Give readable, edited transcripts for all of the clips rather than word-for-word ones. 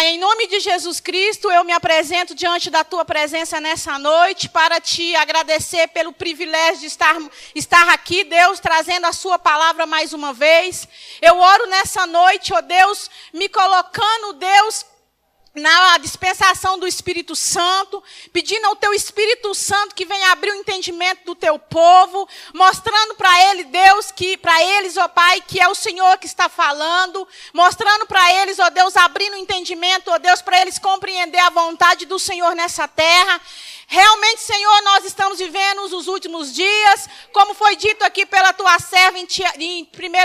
Pai, em nome de Jesus Cristo, eu me apresento diante da Tua presença nessa noite para Te agradecer pelo privilégio de estar aqui, Deus, trazendo a Sua palavra mais uma vez. Eu oro nessa noite, ó Deus, me colocando, Deus, na dispensação do Espírito Santo, pedindo ao Teu Espírito Santo que venha abrir o entendimento do Teu povo, mostrando para eles, ó Pai, que é o Senhor que está falando, mostrando para eles, ó Deus, abrindo o entendimento, ó Deus, para eles compreender a vontade do Senhor nessa terra. Realmente, Senhor, nós estamos vivendo os últimos dias, como foi dito aqui pela Tua serva em 1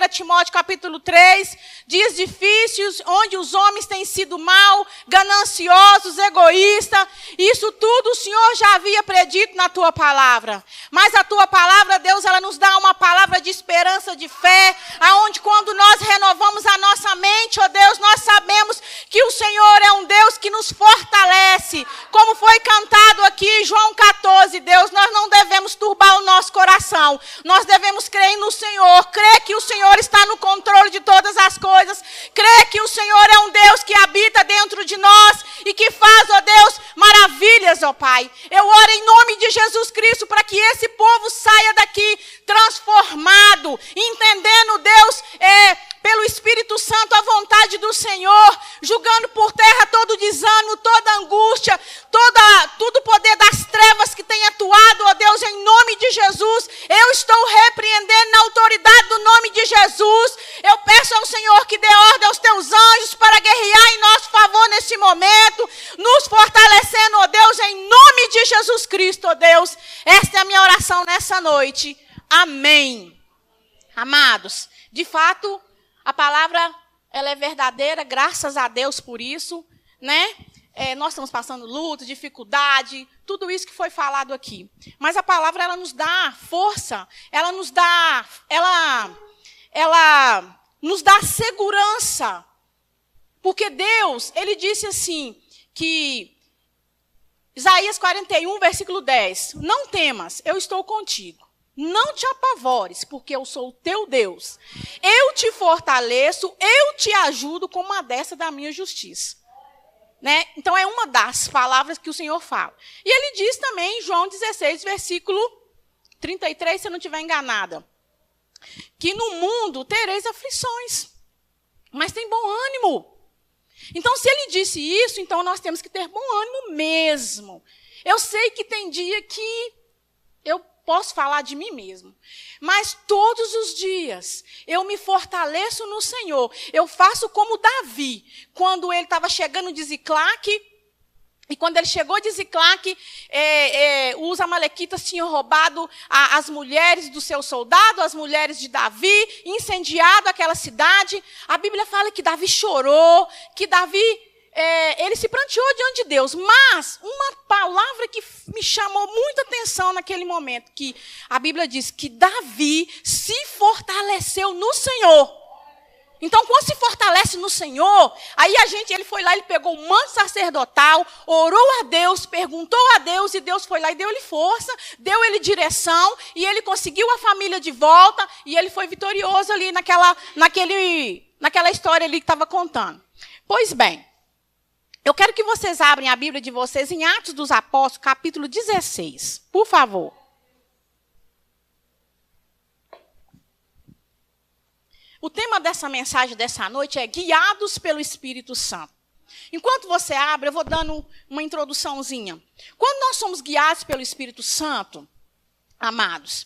Timóteo capítulo 3, dias difíceis, onde os homens têm sido mal, gananciosos, egoístas. Isso tudo o Senhor já havia predito na Tua palavra. Mas a Tua palavra, Deus, ela nos dá uma palavra de esperança, de fé, aonde quando nós renovamos a nossa mente, ó Deus, nós sabemos que o Senhor é um Deus que nos fortalece, como foi cantado aqui em João 14, Deus, nós não devemos turbar o nosso coração. Nós devemos crer no Senhor, crer que o Senhor está no controle de todas as coisas, crer que o Senhor é um Deus que habita dentro de nós e que faz, ó Deus, maravilhas, ó Pai. Eu oro em nome de Jesus Cristo para que esse povo saia daqui transformado, entendendo, Deus, pelo Espírito Santo a vontade do Senhor, julgando por terra todo desânimo, toda angústia, todo o poder das trevas que tem atuado, ó Deus, em nome de Jesus. Eu estou repreendendo na autoridade do nome de Jesus. Eu peço ao Senhor que dê ordem aos Teus anjos para guerrear em nosso favor nesse momento, nos fortalecendo, ó Deus, em nome de Jesus Cristo, ó Deus. Esta é a minha oração nessa noite. Amém. Amados, de fato, a palavra, ela é verdadeira, graças a Deus por isso, né? Nós estamos passando luta, dificuldade, tudo isso que foi falado aqui. Mas a palavra, ela nos dá força, ela nos dá segurança. Porque Deus, Ele disse assim, que Isaías 41, versículo 10, não temas, eu estou contigo. Não te apavores, porque eu sou o teu Deus. Eu te fortaleço, eu te ajudo com uma destra da minha justiça. Né? Então, é uma das palavras que o Senhor fala. E Ele diz também em João 16, versículo 33, se eu não estiver enganada, que no mundo tereis aflições, mas tem bom ânimo. Então, se Ele disse isso, então nós temos que ter bom ânimo mesmo. Eu sei que tem dia que eu posso falar de mim mesmo, mas todos os dias eu me fortaleço no Senhor. Eu faço como Davi, quando ele estava chegando de Ziclague, e quando ele chegou de Ziclague, os amalequitas tinham roubado as mulheres do seu soldado, as mulheres de Davi, incendiado aquela cidade. A Bíblia fala que Davi chorou, que Davi ele se pranteou diante de Deus, mas uma palavra que me chamou muita atenção naquele momento, que a Bíblia diz que Davi se fortaleceu no Senhor. Então, quando se fortalece no Senhor, aí ele foi lá, ele pegou o manto sacerdotal, orou a Deus, perguntou a Deus, e Deus foi lá e deu ele força, deu ele direção, e ele conseguiu a família de volta, e ele foi vitorioso ali naquela história ali que estava contando. Pois bem, eu quero que vocês abrem a Bíblia de vocês em Atos dos Apóstolos, capítulo 16, por favor. O tema dessa mensagem dessa noite é Guiados pelo Espírito Santo. Enquanto você abre, eu vou dando uma introduçãozinha. Quando nós somos guiados pelo Espírito Santo, amados,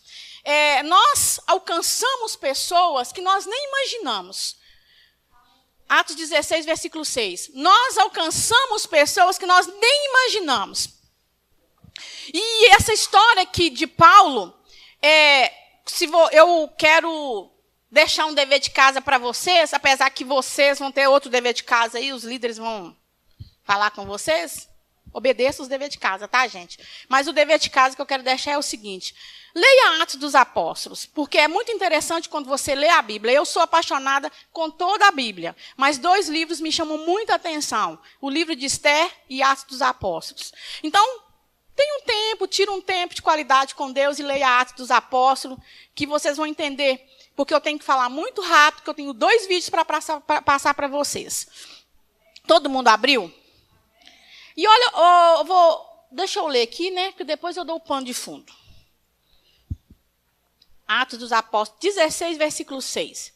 nós alcançamos pessoas que nós nem imaginamos. Atos 16, versículo 6. Nós alcançamos pessoas que nós nem imaginamos. E essa história aqui de Paulo, eu quero deixar um dever de casa para vocês, apesar que vocês vão ter outro dever de casa aí, os líderes vão falar com vocês. Obedeça os deveres de casa, tá, gente? Mas o dever de casa que eu quero deixar é o seguinte: leia Atos dos Apóstolos, porque é muito interessante quando você lê a Bíblia. Eu sou apaixonada com toda a Bíblia, mas 2 livros me chamam muita atenção: o livro de Esther e Atos dos Apóstolos. Então, tira um tempo de qualidade com Deus e leia Atos dos Apóstolos, que vocês vão entender, porque eu tenho que falar muito rápido, porque eu tenho 2 vídeos para passar para vocês. Todo mundo abriu? E olha, deixa eu ler aqui, né? Que depois eu dou o pano de fundo. Atos dos Apóstolos 16, versículo 6.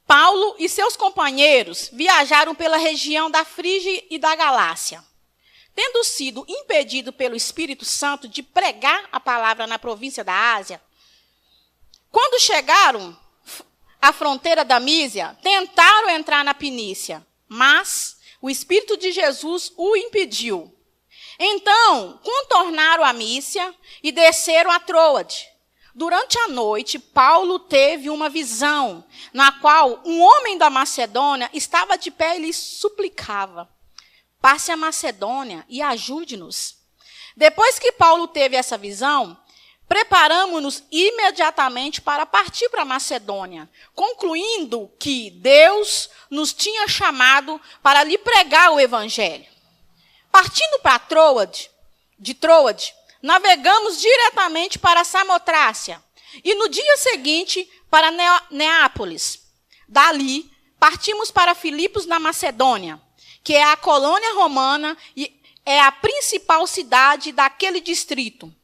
Paulo e seus companheiros viajaram pela região da Frígia e da Galácia. Tendo sido impedido pelo Espírito Santo de pregar a palavra na província da Ásia, quando chegaram à fronteira da Mísia, tentaram entrar na Fenícia, mas o Espírito de Jesus o impediu. Então, contornaram a Mísia e desceram a Troade. Durante a noite, Paulo teve uma visão, na qual um homem da Macedônia estava de pé e lhe suplicava: passe a Macedônia e ajude-nos. Depois que Paulo teve essa visão, preparamos-nos imediatamente para partir para a Macedônia, concluindo que Deus nos tinha chamado para lhe pregar o evangelho. Partindo para Troade, navegamos diretamente para Samotrácia e no dia seguinte para Neápolis. Dali, partimos para Filipos, na Macedônia, que é a colônia romana e é a principal cidade daquele distrito.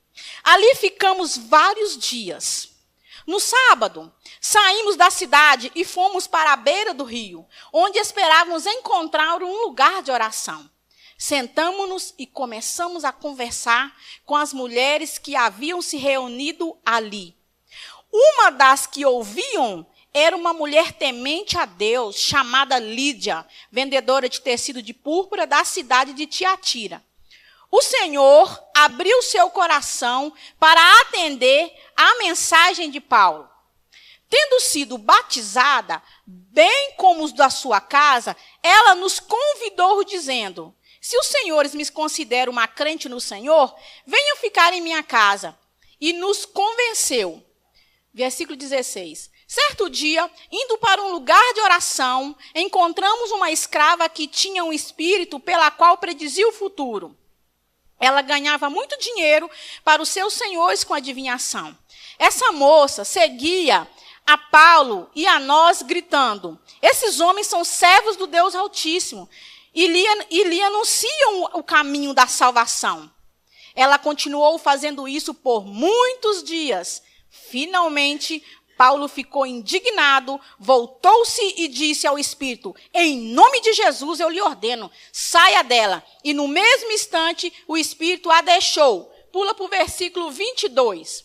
Ali ficamos vários dias. No sábado, saímos da cidade e fomos para a beira do rio, onde esperávamos encontrar um lugar de oração. Sentamo-nos e começamos a conversar com as mulheres que haviam se reunido ali. Uma das que ouviam era uma mulher temente a Deus, chamada Lídia, vendedora de tecido de púrpura da cidade de Tiatira. O Senhor abriu seu coração para atender à mensagem de Paulo. Tendo sido batizada, bem como os da sua casa, ela nos convidou dizendo: se os senhores me consideram uma crente no Senhor, venham ficar em minha casa. E nos convenceu. Versículo 16. Certo dia, indo para um lugar de oração, encontramos uma escrava que tinha um espírito pela qual predizia o futuro. Ela ganhava muito dinheiro para os seus senhores com adivinhação. Essa moça seguia a Paulo e a nós gritando: esses homens são servos do Deus Altíssimo e lhe anunciam o caminho da salvação. Ela continuou fazendo isso por muitos dias. Finalmente, Paulo ficou indignado, voltou-se e disse ao Espírito: em nome de Jesus eu lhe ordeno, saia dela. E no mesmo instante, o Espírito a deixou. Pula para o versículo 22.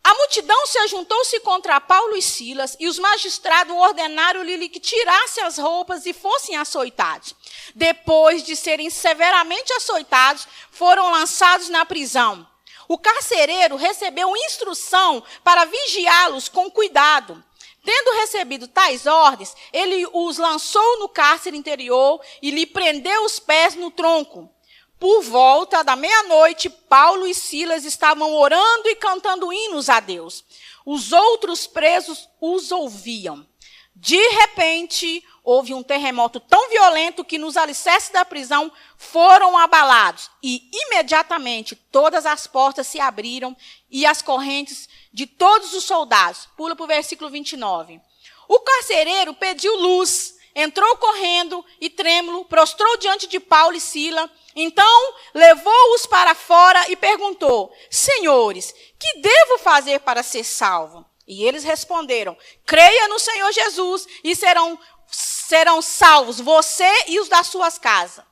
A multidão se ajuntou-se contra Paulo e Silas, e os magistrados ordenaram-lhe que tirasse as roupas e fossem açoitados. Depois de serem severamente açoitados, foram lançados na prisão. O carcereiro recebeu instrução para vigiá-los com cuidado. Tendo recebido tais ordens, ele os lançou no cárcere interior e lhe prendeu os pés no tronco. Por volta da meia-noite, Paulo e Silas estavam orando e cantando hinos a Deus. Os outros presos os ouviam. De repente, houve um terremoto tão violento que nos alicerces da prisão foram abalados. E, imediatamente, todas as portas se abriram e as correntes de todos os soldados. Pula para o versículo 29. O carcereiro pediu luz, entrou correndo e trêmulo, prostrou diante de Paulo e Silas. Então, levou-os para fora e perguntou: senhores, que devo fazer para ser salvo? E eles responderam: creia no Senhor Jesus e serão salvos você e os das suas casas.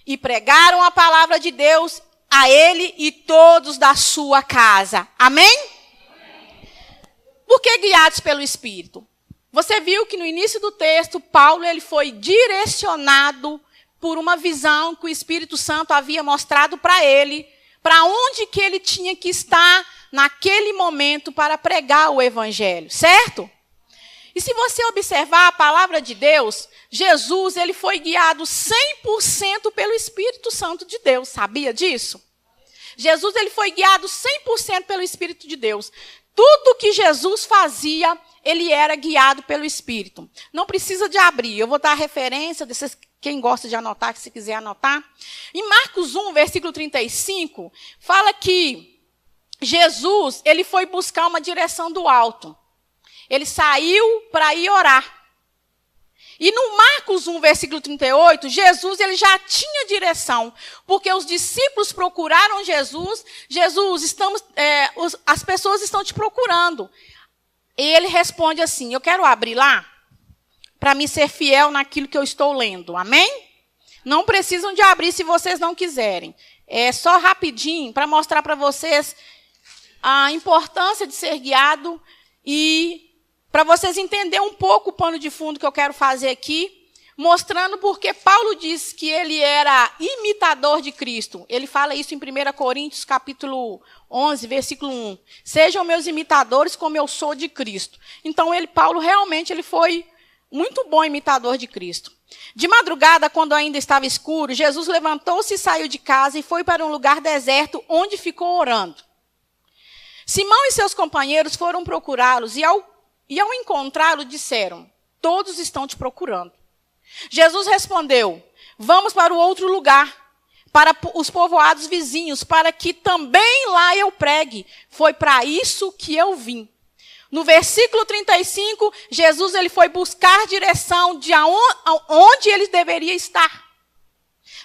E pregaram a palavra de Deus a ele e todos da sua casa. Amém? Amém. Por que guiados pelo Espírito? Você viu que no início do texto, Paulo ele foi direcionado por uma visão que o Espírito Santo havia mostrado para ele, para onde que ele tinha que estar naquele momento para pregar o evangelho, certo? E se você observar a palavra de Deus, Jesus ele foi guiado 100% pelo Espírito Santo de Deus, sabia disso? Jesus ele foi guiado 100% pelo Espírito de Deus. Tudo que Jesus fazia, ele era guiado pelo Espírito. Não precisa de abrir, eu vou dar a referência desses. Quem gosta de anotar, se quiser anotar. Em Marcos 1, versículo 35, fala que Jesus, ele foi buscar uma direção do alto. Ele saiu para ir orar. E no Marcos 1, versículo 38, Jesus ele já tinha direção, porque os discípulos procuraram Jesus. Jesus, as pessoas estão te procurando. E ele responde assim, eu quero abrir lá, para me ser fiel naquilo que eu estou lendo. Amém? Não precisam de abrir se vocês não quiserem. É só rapidinho, para mostrar para vocês a importância de ser guiado e para vocês entenderem um pouco o pano de fundo que eu quero fazer aqui, mostrando porque Paulo diz que ele era imitador de Cristo. Ele fala isso em 1 Coríntios, capítulo 11, versículo 1. Sejam meus imitadores como eu sou de Cristo. Então, Paulo realmente ele foi muito bom imitador de Cristo. De madrugada, quando ainda estava escuro, Jesus levantou-se e saiu de casa e foi para um lugar deserto, onde ficou orando. Simão e seus companheiros foram procurá-los e ao encontrá-lo disseram, todos estão te procurando. Jesus respondeu, vamos para o outro lugar, para os povoados vizinhos, para que também lá eu pregue. Foi para isso que eu vim. No versículo 35, Jesus ele foi buscar direção de onde ele deveria estar.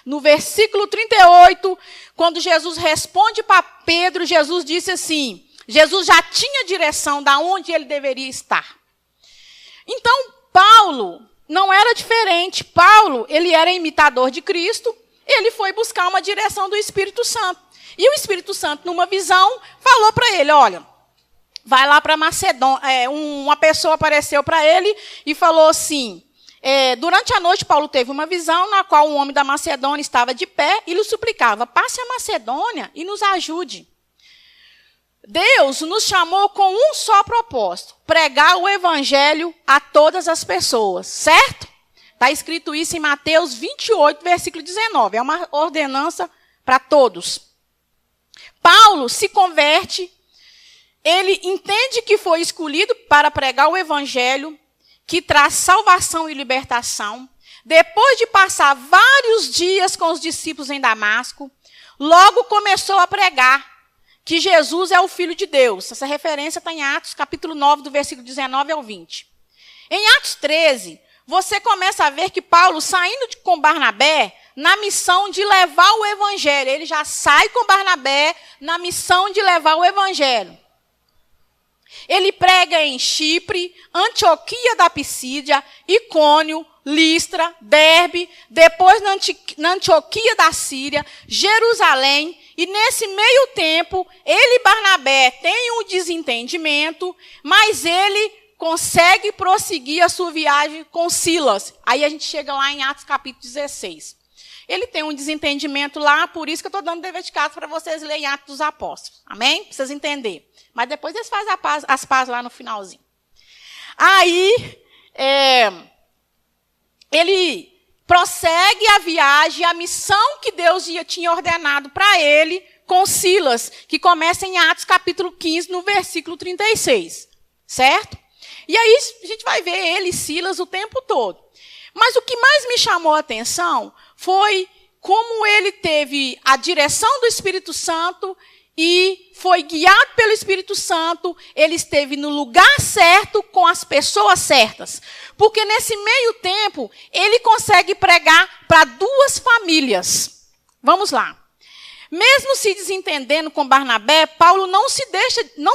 No versículo 38, quando Jesus responde para Pedro, Jesus disse assim, Jesus já tinha direção de onde ele deveria estar. Então, Paulo não era diferente. Paulo, ele era imitador de Cristo, ele foi buscar uma direção do Espírito Santo. E o Espírito Santo, numa visão, falou para ele, olha, vai lá para Macedônia. Uma pessoa apareceu para ele e falou assim, durante a noite Paulo teve uma visão na qual um homem da Macedônia estava de pé e lhe suplicava, passe a Macedônia e nos ajude. Deus nos chamou com um só propósito, pregar o evangelho a todas as pessoas, certo? Está escrito isso em Mateus 28, versículo 19, é uma ordenança para todos. Paulo se converte, ele entende que foi escolhido para pregar o evangelho, que traz salvação e libertação. Depois de passar vários dias com os discípulos em Damasco, logo começou a pregar que Jesus é o Filho de Deus. Essa referência está em Atos, capítulo 9, do versículo 19 ao 20. Em Atos 13, você começa a ver que Paulo, saindo com Barnabé, na missão de levar o evangelho. Ele já sai com Barnabé na missão de levar o evangelho. Ele prega em Chipre, Antioquia da Pisídia, Icônio, Listra, Derbe, depois na Antioquia da Síria, Jerusalém. E nesse meio tempo, ele e Barnabé têm um desentendimento, mas ele consegue prosseguir a sua viagem com Silas. Aí a gente chega lá em Atos capítulo 16. Ele tem um desentendimento lá, por isso que eu estou dando dever de casa para vocês lerem Atos dos Apóstolos. Amém? Para vocês entenderem. Mas depois eles fazem as pazes lá no finalzinho. Aí, ele prossegue a viagem, a missão que Deus tinha ordenado para ele com Silas, que começa em Atos capítulo 15, no versículo 36. Certo? E aí a gente vai ver ele e Silas o tempo todo. Mas o que mais me chamou a atenção foi como ele teve a direção do Espírito Santo e foi guiado pelo Espírito Santo, ele esteve no lugar certo com as pessoas certas. Porque nesse meio tempo, ele consegue pregar para 2 famílias. Vamos lá. Mesmo se desentendendo com Barnabé, Paulo não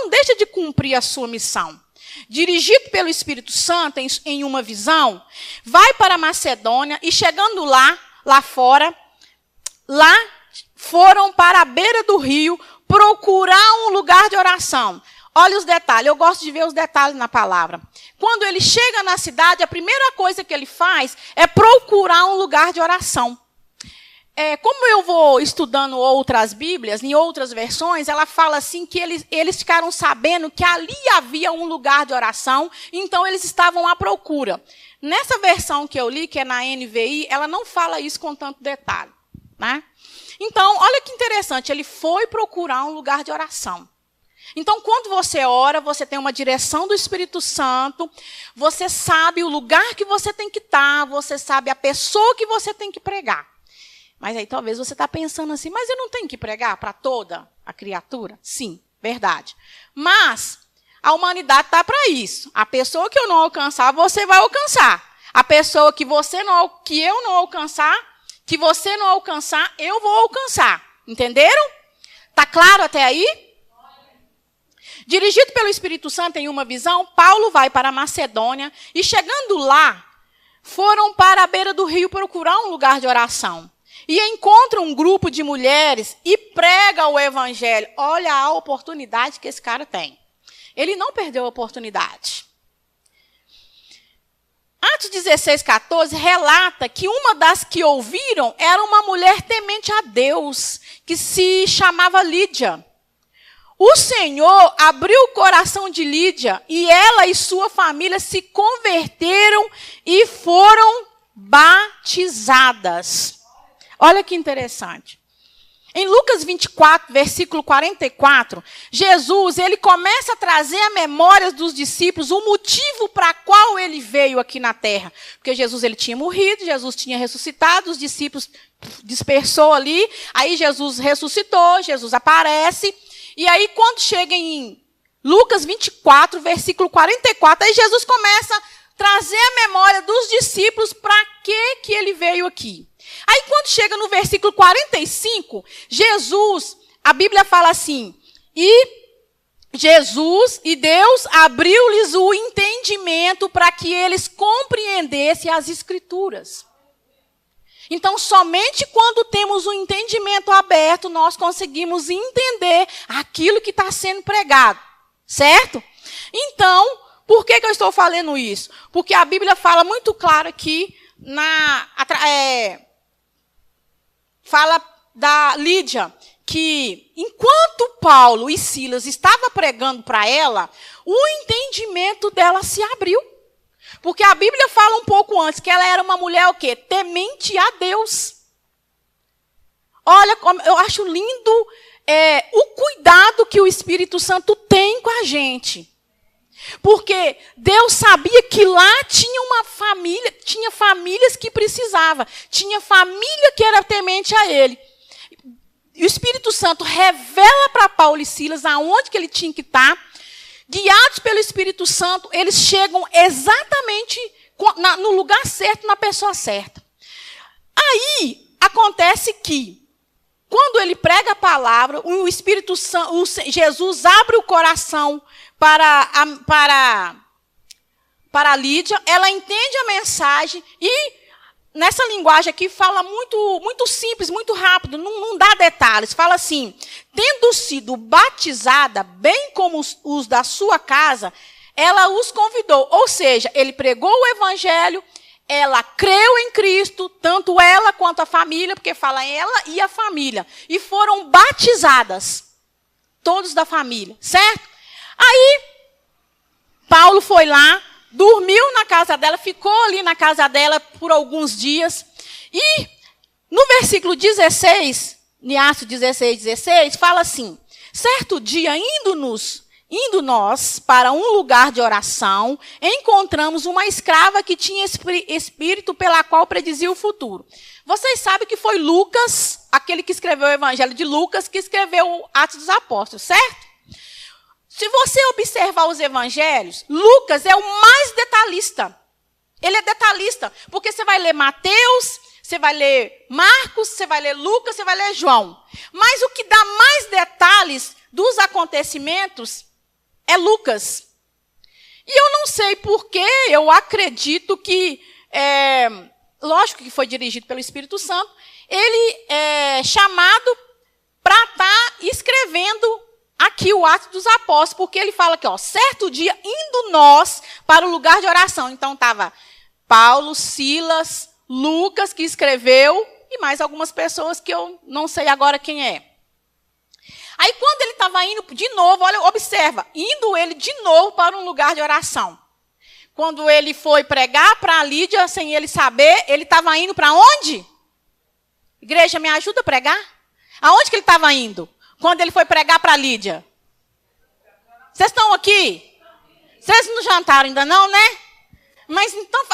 deixa de cumprir a sua missão. Dirigido pelo Espírito Santo em uma visão, vai para a Macedônia e chegando lá fora, lá foram para a beira do rio procurar um lugar de oração. Olha os detalhes, eu gosto de ver os detalhes na palavra. Quando ele chega na cidade, a primeira coisa que ele faz é procurar um lugar de oração. Como eu vou estudando outras Bíblias, em outras versões, ela fala assim que eles ficaram sabendo que ali havia um lugar de oração, então eles estavam à procura. Nessa versão que eu li, que é na NVI, ela não fala isso com tanto detalhe, né? Então, olha que interessante, ele foi procurar um lugar de oração. Então, quando você ora, você tem uma direção do Espírito Santo, você sabe o lugar que você tem que estar, você sabe a pessoa que você tem que pregar. Mas aí talvez você está pensando assim, mas eu não tenho que pregar para toda a criatura? Sim, verdade. Mas a humanidade está para isso. A pessoa que eu não alcançar, você vai alcançar. A pessoa que eu não alcançar, que você não alcançar, eu vou alcançar. Entenderam? Tá claro até aí? Dirigido pelo Espírito Santo em uma visão, Paulo vai para a Macedônia e chegando lá, foram para a beira do rio procurar um lugar de oração. E encontra um grupo de mulheres e prega o evangelho. Olha a oportunidade que esse cara tem. Ele não perdeu a oportunidade. Atos 16, 14 relata que uma das que ouviram era uma mulher temente a Deus, que se chamava Lídia. O Senhor abriu o coração de Lídia e ela e sua família se converteram e foram batizadas. Olha que interessante. Em Lucas 24, versículo 44, Jesus, ele começa a trazer à memória dos discípulos o motivo para qual ele veio aqui na terra. Porque Jesus ele tinha morrido, Jesus tinha ressuscitado, os discípulos dispersou ali, aí Jesus ressuscitou, Jesus aparece, e aí quando chega em Lucas 24, versículo 44, aí Jesus começa a trazer à memória dos discípulos para que ele veio aqui. Aí quando chega no versículo 45, Jesus, a Bíblia fala assim, e Jesus e Deus abriu-lhes o entendimento para que eles compreendessem as Escrituras. Então, somente quando temos o entendimento aberto, nós conseguimos entender aquilo que está sendo pregado, certo? Então, por que eu estou falando isso? Porque a Bíblia fala muito claro aqui, fala da Lídia, que enquanto Paulo e Silas estavam pregando para ela, o entendimento dela se abriu. Porque a Bíblia fala um pouco antes que ela era uma mulher o quê? Temente a Deus. Olha, eu acho lindo o cuidado que o Espírito Santo tem com a gente. Porque Deus sabia que lá tinha uma família, tinha famílias que precisavam, tinha família que era temente a ele. E o Espírito Santo revela para Paulo e Silas aonde que ele tinha que estar. Guiados pelo Espírito Santo, eles chegam exatamente no lugar certo, na pessoa certa. Aí, acontece que, quando ele prega a palavra, o Espírito Santo, Jesus abre o coração para Lídia, ela entende a mensagem e, nessa linguagem aqui, fala muito simples, muito rápido, não dá detalhes. Fala assim, tendo sido batizada, bem como os da sua casa, ela os convidou. Ou seja, ele pregou o evangelho, ela creu em Cristo, tanto ela quanto a família, porque fala ela e a família. E foram batizadas, todos da família, certo? Aí, Paulo foi lá, dormiu na casa dela, ficou ali na casa dela por alguns dias. E no versículo 16, em Atos 16, 16, fala assim, certo dia, indo nós para um lugar de oração, encontramos uma escrava que tinha espírito pela qual predizia o futuro. Vocês sabem que foi Lucas, aquele que escreveu o Evangelho de Lucas, que escreveu o Atos dos Apóstolos, certo? Se você observar os evangelhos, Lucas é o mais detalhista. Ele é detalhista, porque você vai ler Mateus, você vai ler Marcos, você vai ler Lucas, você vai ler João. Mas o que dá mais detalhes dos acontecimentos é Lucas. E eu não sei porquê, eu acredito que, lógico que foi dirigido pelo Espírito Santo, ele é chamado para estar escrevendo aqui o Atos dos Apóstolos, porque ele fala que, certo dia, indo nós para o lugar de oração. Então, estava Paulo, Silas, Lucas, que escreveu, e mais algumas pessoas que eu não sei agora quem é. Aí, quando ele estava indo de novo, olha, observa, indo ele de novo para um lugar de oração. Quando ele foi pregar para a Lídia, sem ele saber, ele estava indo para onde? Igreja, me ajuda a pregar? Aonde que ele estava indo? Quando ele foi pregar para a Lídia. Vocês estão aqui? Vocês não jantaram ainda não, né? Mas então...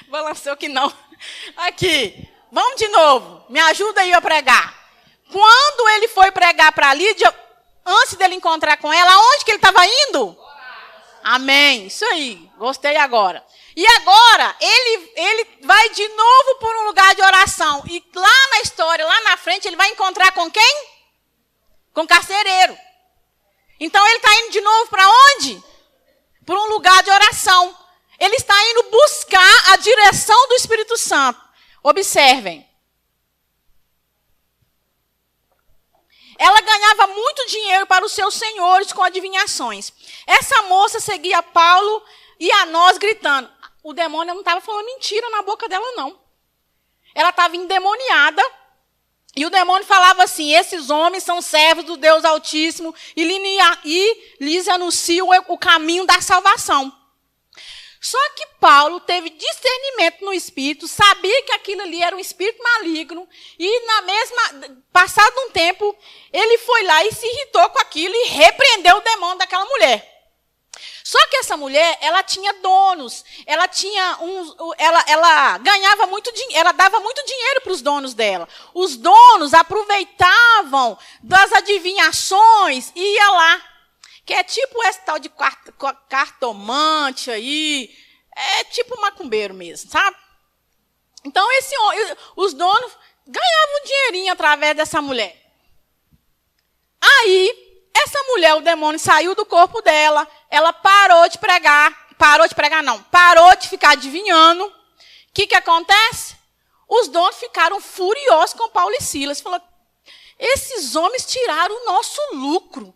Balançou que não. Aqui. Vamos de novo. Me ajuda aí a pregar. Quando ele foi pregar para a Lídia, antes dele encontrar com ela, aonde que ele estava indo? Amém. Isso aí. Gostei agora. E agora, ele vai de novo por um lugar de oração. E lá na história, lá na frente, ele vai encontrar com quem? Com o carcereiro. Então, ele está indo de novo para onde? Para um lugar de oração. Ele está indo buscar a direção do Espírito Santo. Observem. Ela ganhava muito dinheiro para os seus senhores com adivinhações. Essa moça seguia Paulo e a nós gritando. O demônio não estava falando mentira na boca dela, não. Ela estava endemoniada. E o demônio falava assim, esses homens são servos do Deus Altíssimo e lhes anunciam o caminho da salvação. Só que Paulo teve discernimento no espírito, sabia que aquilo ali era um espírito maligno, e passado um tempo, ele foi lá e se irritou com aquilo e repreendeu o demônio daquela mulher. Só que essa mulher, ela tinha donos, ela ganhava muito dinheiro, ela dava muito dinheiro para os donos dela. Os donos aproveitavam das adivinhações e ia lá. Que é tipo esse tal de cartomante aí, é tipo macumbeiro mesmo, sabe? Então, os donos ganhavam um dinheirinho através dessa mulher. Aí, essa mulher, o demônio saiu do corpo dela, ela parou de ficar adivinhando. O que acontece? Os donos ficaram furiosos com Paulo e Silas. Falaram, esses homens tiraram o nosso lucro.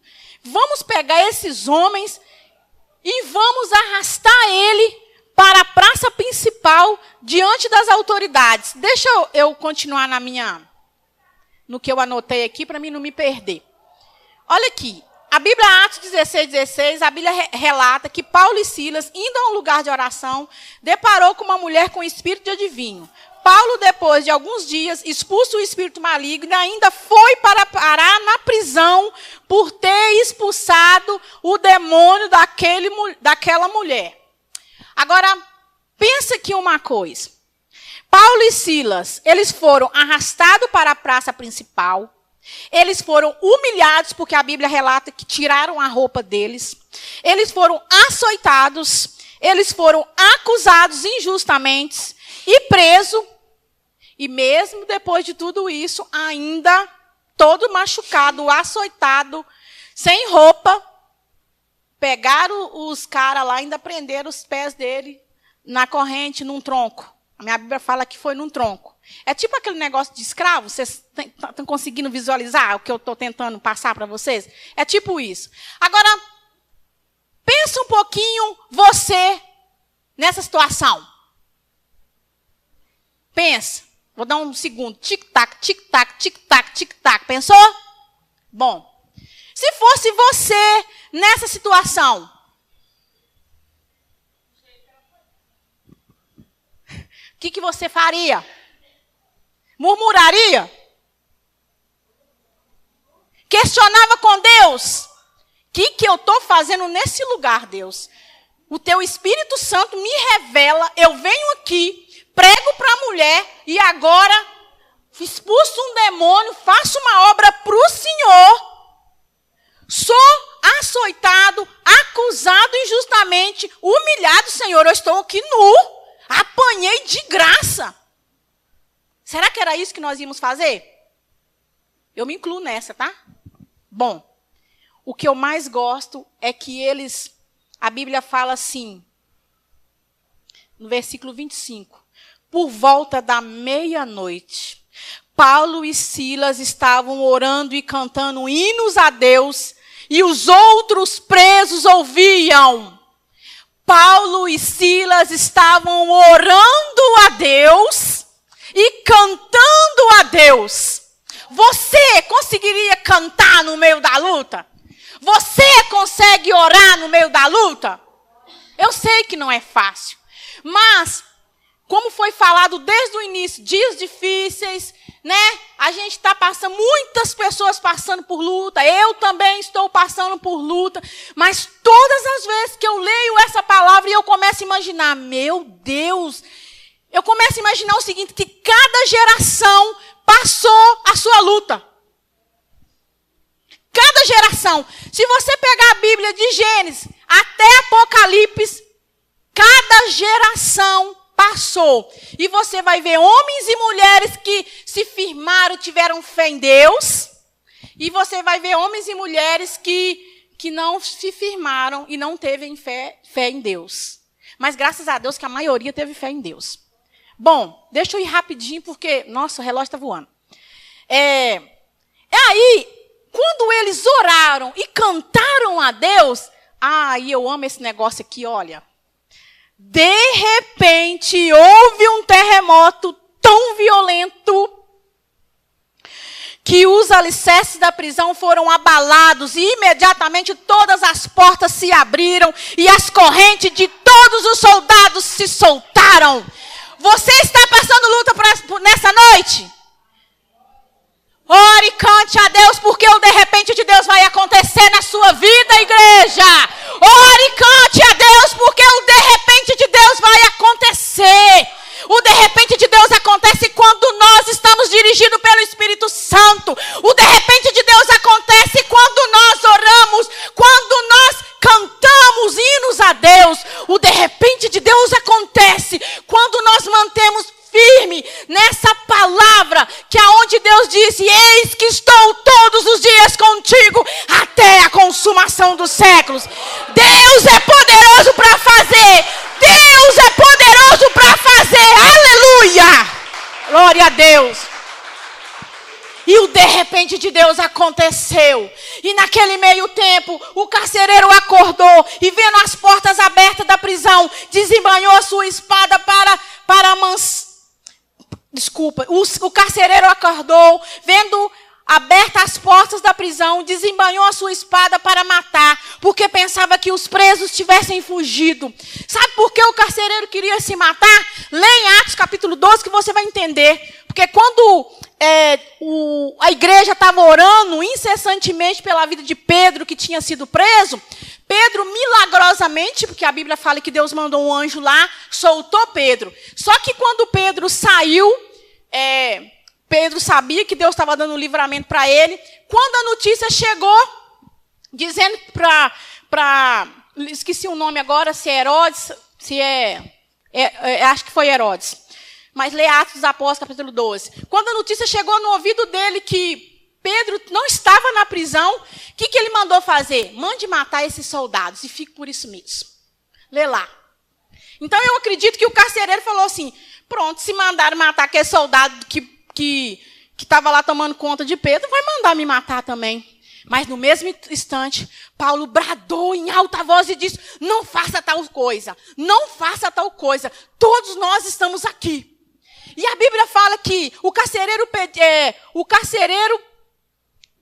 Vamos pegar esses homens e vamos arrastar ele para a praça principal diante das autoridades. Deixa eu continuar no que eu anotei aqui para mim não me perder. Olha aqui, a Bíblia Atos 16:16, a Bíblia relata que Paulo e Silas, indo a um lugar de oração, deparou com uma mulher com espírito de adivinho. Paulo, depois de alguns dias, expulso o espírito maligno, ainda foi para parar na prisão por ter expulsado o demônio daquela mulher. Agora, pensa aqui uma coisa. Paulo e Silas, eles foram arrastados para a praça principal. Eles foram humilhados, porque a Bíblia relata que tiraram a roupa deles. Eles foram açoitados. Eles foram acusados injustamente e presos. E mesmo depois de tudo isso, ainda todo machucado, açoitado, sem roupa, pegaram os caras lá, ainda prenderam os pés dele na corrente, num tronco. A minha Bíblia fala que foi num tronco. É tipo aquele negócio de escravo, vocês estão conseguindo visualizar o que eu estou tentando passar para vocês? É tipo isso. Agora, pensa um pouquinho você nessa situação. Pensa. Vou dar um segundo. Tic-tac, tic-tac, tic-tac, tic-tac. Pensou? Bom. Se fosse você nessa situação, o que você faria? Murmuraria? Questionava com Deus? O que eu estou fazendo nesse lugar, Deus? O teu Espírito Santo me revela, eu venho aqui, prego para a mulher e agora expulso um demônio, faço uma obra para o Senhor. Sou açoitado, acusado injustamente, humilhado, Senhor. Eu estou aqui nu, apanhei de graça. Será que era isso que nós íamos fazer? Eu me incluo nessa, tá? Bom, o que eu mais gosto é que a Bíblia fala assim, no versículo 25. Por volta da meia-noite, Paulo e Silas estavam orando e cantando hinos a Deus, e os outros presos ouviam. Paulo e Silas estavam orando a Deus e cantando a Deus. Você conseguiria cantar no meio da luta? Você consegue orar no meio da luta? Eu sei que não é fácil, mas como foi falado desde o início, dias difíceis, né? A gente está passando, muitas pessoas passando por luta, eu também estou passando por luta, mas todas as vezes que eu leio essa palavra e eu começo a imaginar, meu Deus, eu começo a imaginar o seguinte, que cada geração passou a sua luta. Cada geração. Se você pegar a Bíblia de Gênesis até Apocalipse, cada geração passou. E você vai ver homens e mulheres que se firmaram, tiveram fé em Deus. E você vai ver homens e mulheres que não se firmaram e não teve fé em Deus. Mas graças a Deus que a maioria teve fé em Deus. Bom, deixa eu ir rapidinho porque, nossa, o relógio está voando. Aí, quando eles oraram e cantaram a Deus, e eu amo esse negócio aqui, olha. De repente, houve um terremoto tão violento que os alicerces da prisão foram abalados e imediatamente todas as portas se abriram e as correntes de todos os soldados se soltaram. Você está passando luta nessa noite? Ore e cante a Deus, porque o de repente de Deus vai acontecer na sua vida, igreja. Ore e cante a Deus, porque o de repente de Deus vai acontecer. O de repente de Deus acontece quando nós estamos dirigidos pelo Espírito Santo. O de repente de Deus acontece quando nós oramos, quando nós cantamos hinos a Deus. O de repente de Deus acontece quando nós mantemos firme nessa palavra, que é onde Deus disse: eis que estou todos os dias contigo até a consumação dos séculos. Deus é poderoso para fazer. Deus é poderoso para fazer. Aleluia! Glória a Deus. E o de repente de Deus aconteceu. E naquele meio tempo, o carcereiro acordou e, vendo as portas abertas da prisão, desembanhou a sua espada para amansar. O carcereiro acordou, vendo abertas as portas da prisão, desembanhou a sua espada para matar, porque pensava que os presos tivessem fugido. Sabe por que o carcereiro queria se matar? Lê em Atos capítulo 12 que você vai entender. Porque quando a igreja estava orando incessantemente pela vida de Pedro, que tinha sido preso, Pedro milagrosamente, porque a Bíblia fala que Deus mandou um anjo lá, soltou Pedro. Só que quando Pedro saiu, Pedro sabia que Deus estava dando um livramento para ele. Quando a notícia chegou, dizendo esqueci o nome agora, se é Herodes, acho que foi Herodes. Mas lê Atos dos Apóstolos, capítulo 12. Quando a notícia chegou no ouvido dele que Pedro não estava na prisão, o que ele mandou fazer? Mande matar esses soldados e fique por isso mesmo. Lê lá. Então eu acredito que o carcereiro falou assim: pronto, se mandaram matar aquele soldado que estava lá tomando conta de Pedro, vai mandar me matar também. Mas no mesmo instante, Paulo bradou em alta voz e disse: não faça tal coisa, não faça tal coisa, todos nós estamos aqui. E a Bíblia fala que o carcereiro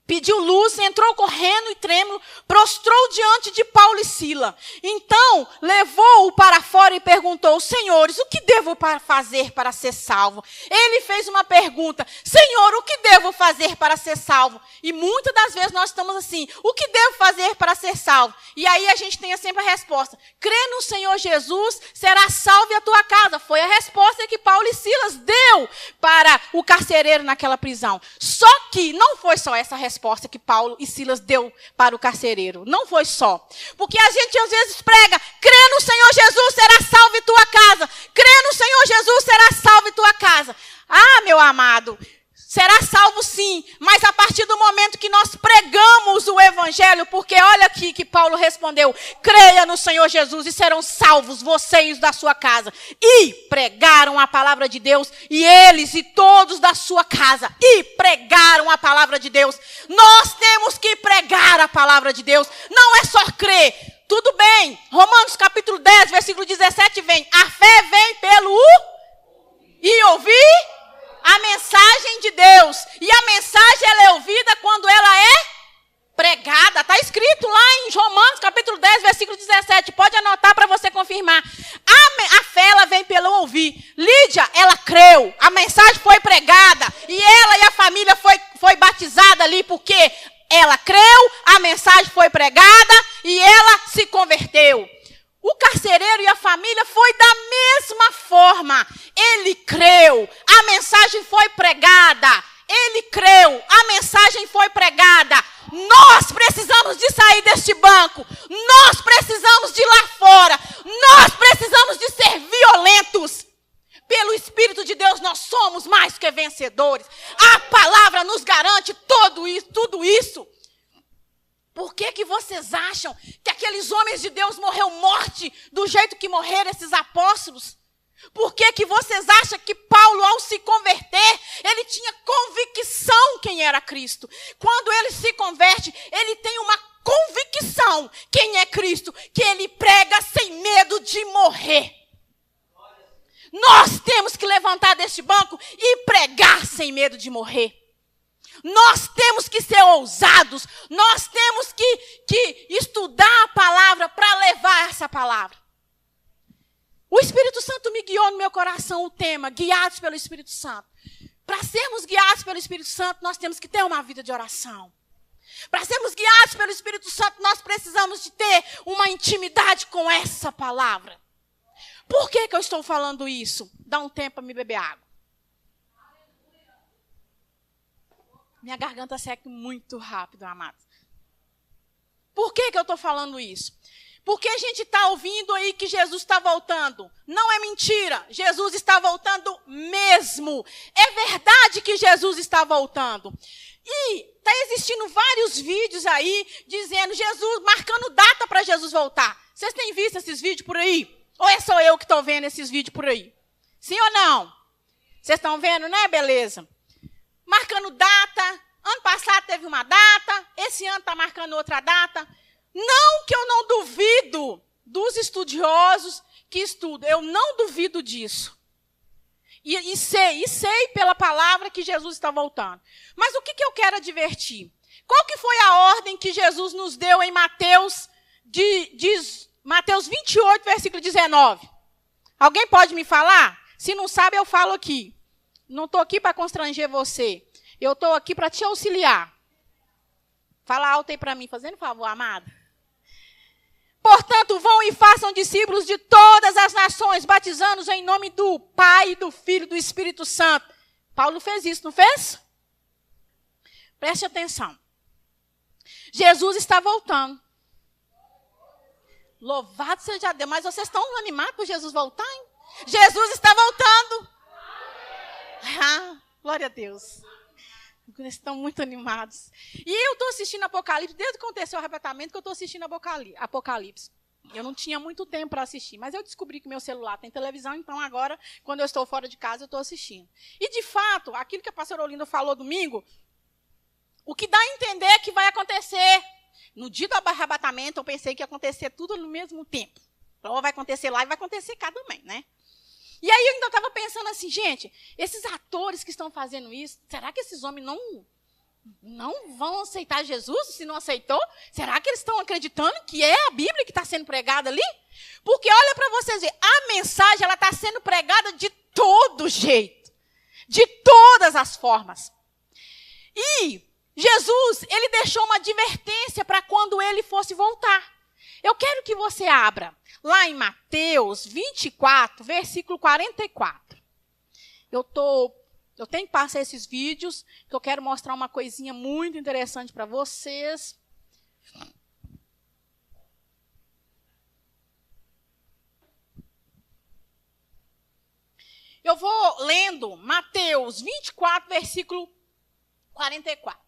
pediu luz, entrou correndo e trêmulo, prostrou diante de Paulo e Sila. Então, levou-o para fora e perguntou: senhores, o que devo fazer para ser salvo? Ele fez uma pergunta: Senhor, o que devo fazer para ser salvo? E muitas das vezes nós estamos assim: o que devo fazer para ser salvo? E aí a gente tem sempre a resposta: crê no Senhor Jesus, será salvo e a tua casa. Foi a resposta que Paulo e Silas deu para o carcereiro naquela prisão. Só que não foi só essa resposta que Paulo e Silas deu para o carcereiro. Não foi só. Porque a gente às vezes prega: crê no Senhor Jesus, será salvo e tua casa. Crê no Senhor Jesus, será salvo e tua casa. Ah, meu amado, será salvo sim, mas a partir do momento que nós pregamos o evangelho, porque olha aqui que Paulo respondeu: creia no Senhor Jesus e serão salvos vocês da sua casa. E pregaram a palavra de Deus, e eles e todos da sua casa, e pregaram a palavra de Deus. Nós temos que pregar a palavra de Deus, não é só crer. Tudo bem, Romanos capítulo 10, versículo 17 vem: a fé vem pelo e ouvir a mensagem de Deus. E a mensagem ela é ouvida quando ela é pregada. Está escrito lá em Romanos capítulo 10, versículo 17. Pode anotar para você confirmar. A fé ela vem pelo ouvir. Lídia, ela creu. A mensagem foi pregada. E ela e a família foi batizada ali porque ela creu, a mensagem foi pregada e ela se converteu. O carcereiro e a família foi da mesma forma. Ele creu, a mensagem foi pregada ele creu, a mensagem foi pregada. Nós precisamos de sair deste banco. Nós precisamos de ir lá fora. Nós precisamos de ser violentos. Pelo Espírito de Deus, nós somos mais que vencedores. A palavra nos garante tudo isso. Por que vocês acham que aqueles homens de Deus morreram morte do jeito que morreram esses apóstolos? Por que vocês acham que Paulo, ao se converter, ele tinha convicção quem era Cristo? Quando ele se converte, ele tem uma convicção quem é Cristo, que ele prega sem medo de morrer. Nós temos que levantar deste banco e pregar sem medo de morrer. Nós temos que ser ousados. Nós temos que estudar a palavra para levar essa palavra. O Espírito Santo me guiou no meu coração o tema, guiados pelo Espírito Santo. Para sermos guiados pelo Espírito Santo, nós temos que ter uma vida de oração. Para sermos guiados pelo Espírito Santo, nós precisamos de ter uma intimidade com essa palavra. Por que eu estou falando isso? Dá um tempo para me beber água. Minha garganta seca muito rápido, amados. Por que eu estou falando isso? Porque a gente está ouvindo aí que Jesus está voltando. Não é mentira. Jesus está voltando mesmo. É verdade que Jesus está voltando. E está existindo vários vídeos aí dizendo Jesus, marcando data para Jesus voltar. Vocês têm visto esses vídeos por aí? Ou é só eu que estou vendo esses vídeos por aí? Sim ou não? Vocês estão vendo, né? Beleza. Marcando data. Ano passado teve uma data. Esse ano está marcando outra data. Não que eu não duvido dos estudiosos que estudam. Eu não duvido disso. E sei pela palavra que Jesus está voltando. Mas o que eu quero advertir? Qual que foi a ordem que Jesus nos deu em Mateus 28, versículo 19? Alguém pode me falar? Se não sabe, eu falo aqui. Não estou aqui para constranger você. Eu estou aqui para te auxiliar. Fala alto aí para mim, fazendo favor, amado. Portanto, vão e façam discípulos de todas as nações, batizando-os em nome do Pai, do Filho e do Espírito Santo. Paulo fez isso, não fez? Preste atenção. Jesus está voltando. Louvado seja Deus. Mas vocês estão animados por Jesus voltar, hein? Jesus está voltando. Ah, glória a Deus. Eles estão muito animados. E eu estou assistindo Apocalipse, desde que aconteceu o arrebatamento, que eu estou assistindo Apocalipse. Eu não tinha muito tempo para assistir, mas eu descobri que meu celular tem televisão, então agora, quando eu estou fora de casa, eu estou assistindo. E, de fato, aquilo que a pastora Olinda falou domingo, o que dá a entender é que vai acontecer. No dia do arrebatamento, eu pensei que ia acontecer tudo no mesmo tempo. Então, vai acontecer lá e vai acontecer cá também, né? E aí eu ainda estava pensando assim, gente, esses atores que estão fazendo isso, será que esses homens não vão aceitar Jesus? Se não aceitou, será que eles estão acreditando que é a Bíblia que está sendo pregada ali? Porque olha para vocês verem, a mensagem ela está sendo pregada de todo jeito, de todas as formas. E Jesus, ele deixou uma advertência para quando ele fosse voltar. Eu quero que você abra lá em Mateus 24, versículo 44. Eu tenho que passar esses vídeos, que eu quero mostrar uma coisinha muito interessante para vocês. Eu vou lendo Mateus 24, versículo 44.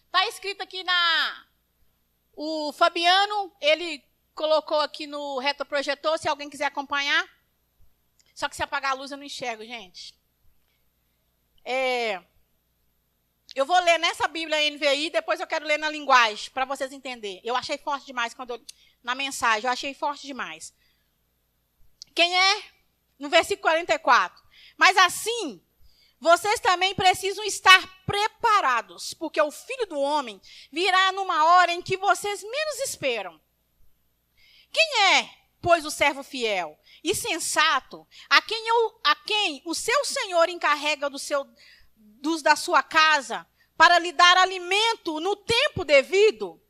Está escrito aqui o Fabiano, ele colocou aqui no retroprojetor, se alguém quiser acompanhar. Só que se apagar a luz eu não enxergo, gente. Eu vou ler nessa Bíblia NVI, depois eu quero ler na linguagem, para vocês entenderem. Eu achei forte demais na mensagem, eu achei forte demais. Quem é? No versículo 44. Mas assim, vocês também precisam estar preparados, porque o Filho do Homem virá numa hora em que vocês menos esperam. Quem é, pois, o servo fiel e sensato, a quem o seu senhor encarrega da sua casa para lhe dar alimento no tempo devido?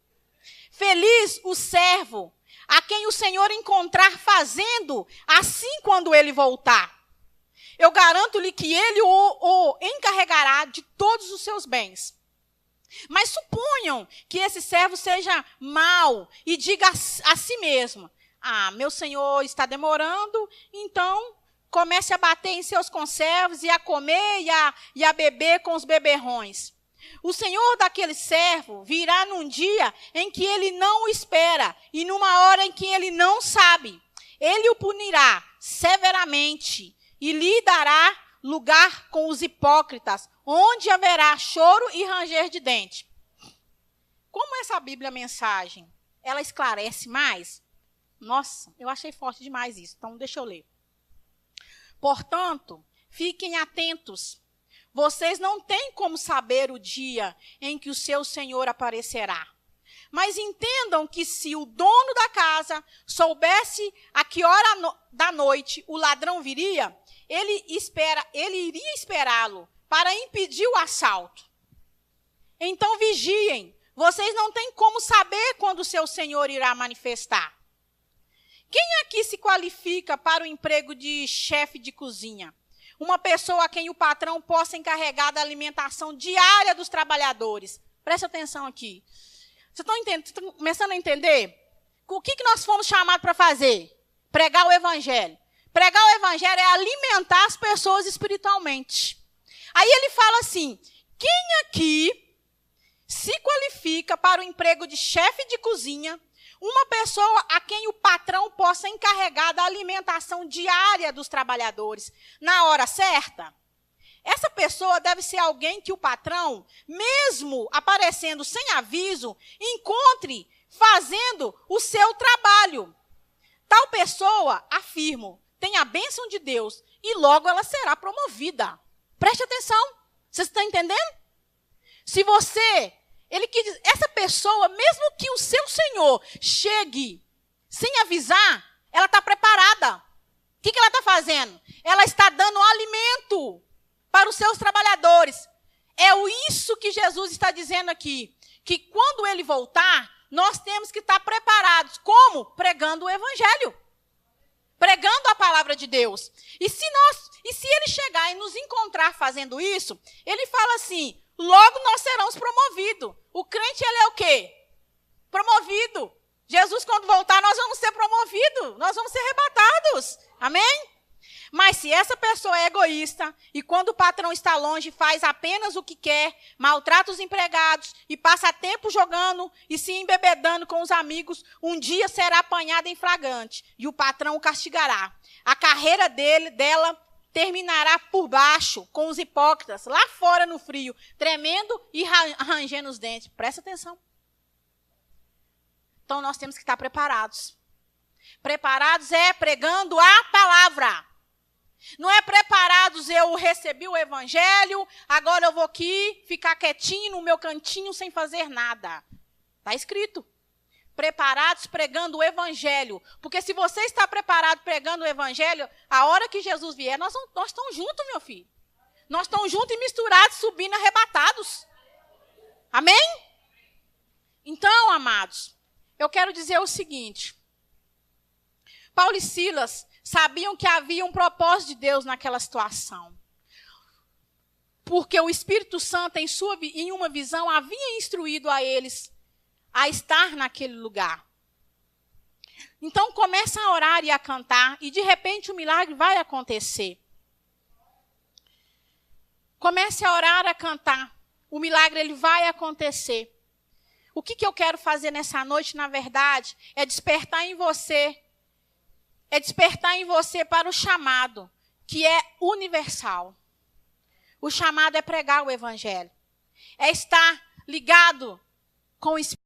Feliz o servo a quem o Senhor encontrar fazendo assim quando ele voltar. eu garanto-lhe que ele o encarregará de todos os seus bens. Mas suponham que esse servo seja mau e diga a si mesmo: meu senhor está demorando, então comece a bater em seus conservos e a comer e a beber com os beberrões. O senhor daquele servo virá num dia em que ele não o espera e numa hora em que ele não sabe. Ele o punirá severamente e lhe dará lugar com os hipócritas, onde haverá choro e ranger de dente. Como essa Bíblia Mensagem, ela esclarece mais? Nossa, eu achei forte demais isso, então deixa eu ler. Portanto, fiquem atentos. Vocês não têm como saber o dia em que o seu Senhor aparecerá. Mas entendam que se o dono da casa soubesse a que hora da noite o ladrão viria, ele iria esperá-lo para impedir o assalto. Então vigiem. Vocês não têm como saber quando o seu Senhor irá manifestar. Quem aqui se qualifica para o emprego de chefe de cozinha? Uma pessoa a quem o patrão possa encarregar da alimentação diária dos trabalhadores. Preste atenção aqui. Vocês estão começando a entender? O que nós fomos chamados para fazer? Pregar o evangelho. Pregar o evangelho é alimentar as pessoas espiritualmente. Aí ele fala assim: quem aqui se qualifica para o emprego de chefe de cozinha? Uma pessoa a quem o patrão possa encarregar da alimentação diária dos trabalhadores na hora certa? Essa pessoa deve ser alguém que o patrão, mesmo aparecendo sem aviso, encontre fazendo o seu trabalho. Tal pessoa, afirmo, tem a bênção de Deus e logo ela será promovida. Preste atenção. Vocês estão entendendo? Se você... essa pessoa, mesmo que o seu Senhor chegue sem avisar, ela está preparada. O que ela está fazendo? Ela está dando alimento para os seus trabalhadores. É isso que Jesus está dizendo aqui. Que quando ele voltar, nós temos que estar preparados. Como? Pregando o evangelho. Pregando a palavra de Deus. E se ele chegar e nos encontrar fazendo isso, ele fala assim: logo nós seremos promovidos. O crente, ele é o quê? Promovido. Jesus, quando voltar, nós vamos ser promovidos. Nós vamos ser arrebatados. Amém? Mas se essa pessoa é egoísta e quando o patrão está longe faz apenas o que quer, maltrata os empregados e passa tempo jogando e se embebedando com os amigos, um dia será apanhada em flagrante e o patrão o castigará. A carreira dela terminará por baixo, com os hipócritas, lá fora no frio, tremendo e rangendo os dentes. Presta atenção. Então, nós temos que estar preparados. Preparados é pregando a palavra. Não é preparados, eu recebi o evangelho, agora eu vou aqui ficar quietinho no meu cantinho sem fazer nada. Está escrito. Preparados pregando o evangelho. Porque se você está preparado pregando o evangelho, a hora que Jesus vier, nós estamos juntos, meu filho. Nós estamos juntos e misturados, subindo, arrebatados. Amém? Então, amados, eu quero dizer o seguinte. Paulo e Silas sabiam que havia um propósito de Deus naquela situação. Porque o Espírito Santo, em uma visão, havia instruído a eles a estar naquele lugar. Então, começa a orar e a cantar, e de repente o milagre vai acontecer. Comece a orar, a cantar. O milagre ele vai acontecer. O que eu quero fazer nessa noite, na verdade, é despertar em você. É despertar em você para o chamado, que é universal. O chamado é pregar o evangelho. É estar ligado com o Espírito.